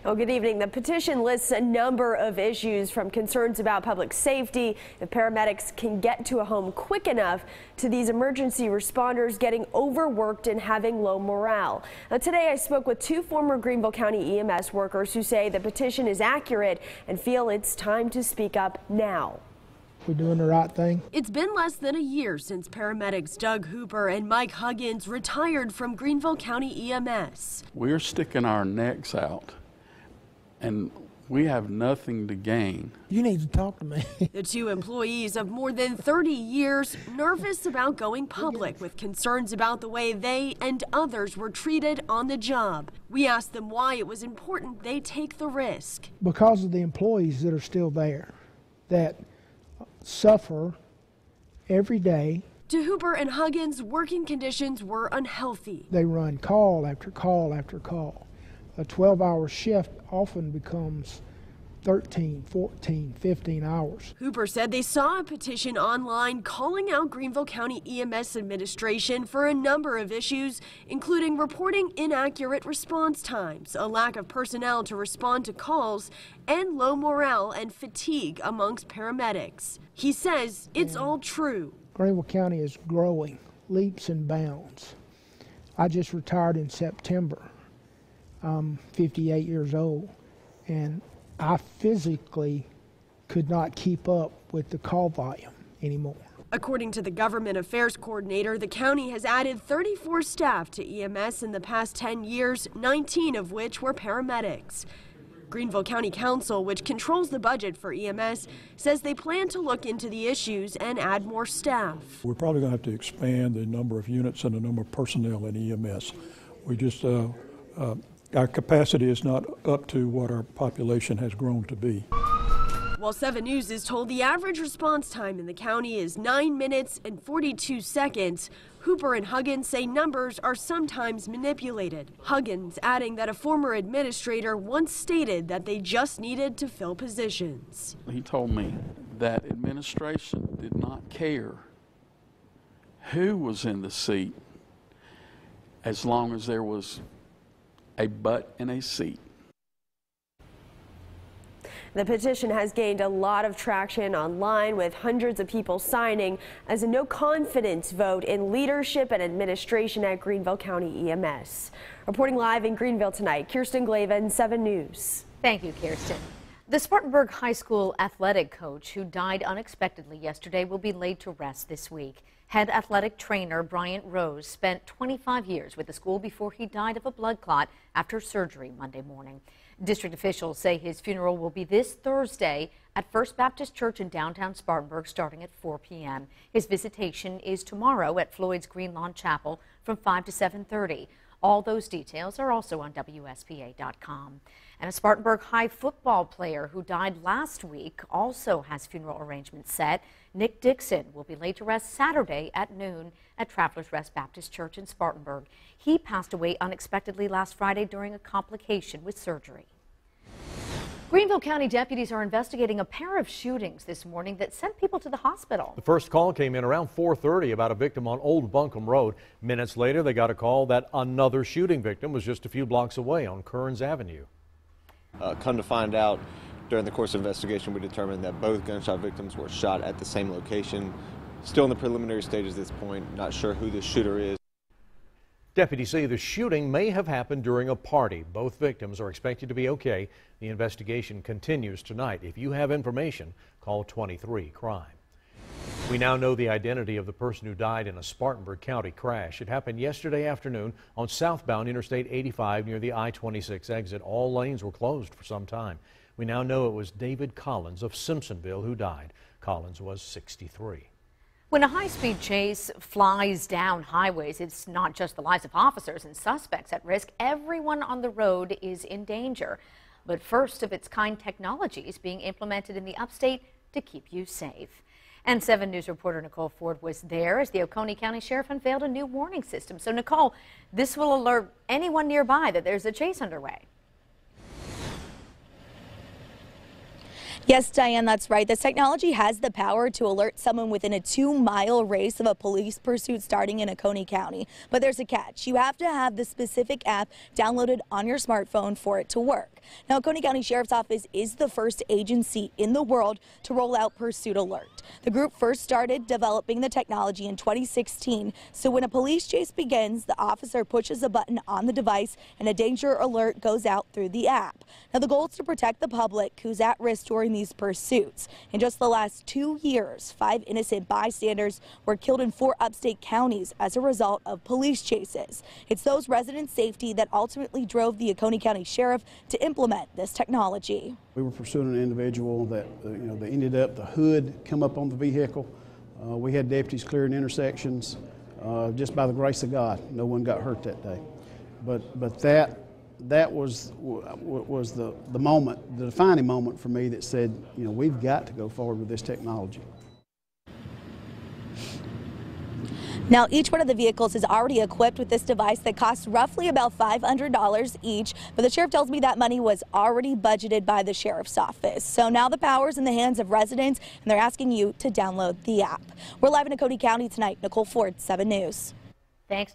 Well, good evening. The petition lists a number of issues, from concerns about public safety, if paramedics can get to a home quick enough, to these emergency responders getting overworked and having low morale. Now, today I spoke with two former Greenville County EMS workers who say the petition is accurate and feel it's time to speak up now. We're doing the right thing. It's been less than a year since paramedics Doug Hooper and Mike Huggins retired from Greenville County EMS. We're sticking our necks out, and we have nothing to gain. You need to talk to me. The two employees of more than 30 years nervous about going public with concerns about the way they and others were treated on the job. We asked them why it was important they take the risk. Because of the employees that are still there, that suffer every day. To Hooper and Huggins, working conditions were unhealthy. They run call after call after call. A 12-hour shift often becomes 13, 14, 15 hours. Hooper said they saw a petition online calling out Greenville County EMS administration for a number of issues, including reporting inaccurate response times, a lack of personnel to respond to calls, and low morale and fatigue amongst paramedics. He says it's all true. Greenville County is growing leaps and bounds. I just retired in September. I'm 58 years old, and I physically could not keep up with the call volume anymore. According to the government affairs coordinator, the county has added 34 staff to EMS in the past 10 years, 19 of which were paramedics. Greenville County Council, which controls the budget for EMS, says they plan to look into the issues and add more staff. We're probably going to have to expand the number of units and the number of personnel in EMS. We just, our capacity is not up to what our population has grown to be. While 7 News is told the average response time in the county is 9 minutes and 42 seconds, Hooper and Huggins say numbers are sometimes manipulated. Huggins adding that a former administrator once stated that they just needed to fill positions. He told me that administration did not care who was in the seat as long as there was a butt in a seat. The petition has gained a lot of traction online, with hundreds of people signing as a no confidence vote in leadership and administration at Greenville County EMS. Reporting live in Greenville tonight, Kirsten Glavin, 7 News. Thank you, Kirsten. The Spartanburg High School athletic coach who died unexpectedly yesterday will be laid to rest this week. Head athletic trainer Bryant Rose spent 25 years with the school before he died of a blood clot after surgery Monday morning. District officials say his funeral will be this Thursday at First Baptist Church in downtown Spartanburg starting at 4 p.m. His visitation is tomorrow at Floyd's Green Lawn Chapel from 5 to 7:30. All those details are also on WSPA.com. And a Spartanburg High football player who died last week also has funeral arrangements set. Nick Dixon will be laid to rest Saturday at noon at Travelers Rest Baptist Church in Spartanburg. He passed away unexpectedly last Friday during a complication with surgery. Greenville County deputies are investigating a pair of shootings this morning that sent people to the hospital. The first call came in around 4:30 about a victim on Old Buncombe Road. Minutes later, they got a call that another shooting victim was just a few blocks away on Kearns Avenue. Come to find out, during the course of investigation, we determined that both gunshot victims were shot at the same location. Still in the preliminary stages at this point, not sure who the shooter is. Deputies say the shooting may have happened during a party. Both victims are expected to be okay. The investigation continues tonight. If you have information, call 23 Crime. We now know the identity of the person who died in a Spartanburg County crash. It happened yesterday afternoon on southbound Interstate 85 near the I-26 exit. All lanes were closed for some time. We now know it was David Collins of Simpsonville who died. Collins was 63. When a high-speed chase flies down highways, it's not just the lives of officers and suspects at risk. Everyone on the road is in danger. But first-of-its-kind technology is being implemented in the upstate to keep you safe. And 7 News reporter Nicole Ford was there as the Oconee County Sheriff unveiled a new warning system. So, Nicole, this will alert anyone nearby that there's a chase underway. Yes, Diane, that's right. This technology has the power to alert someone within a 2-mile race of a police pursuit starting in Oconee County. But there's a catch. You have to have the specific app downloaded on your smartphone for it to work. Now, Oconee County Sheriff's Office is the first agency in the world to roll out Pursuit Alert. The group first started developing the technology in 2016, so when a police chase begins, the officer pushes a button on the device and a danger alert goes out through the app. Now, the goal is to protect the public who's at risk during these pursuits. In just the last 2 years, 5 innocent bystanders were killed in 4 upstate counties as a result of police chases. It's those residents' safety that ultimately drove the Oconee County Sheriff to implement this technology. We were pursuing an individual that, they ended up, the hood come up on the vehicle. We had deputies clearing intersections. Just by the grace of God, no one got hurt that day. But that was the moment, the defining moment for me that said, we've got to go forward with this technology. Now, each one of the vehicles is already equipped with this device that costs roughly about $500 each, but the sheriff tells me that money was already budgeted by the sheriff's office. So now the power's in the hands of residents, and they're asking you to download the app. We're live in Oconee County tonight. Nicole Ford, 7 News. Thanks.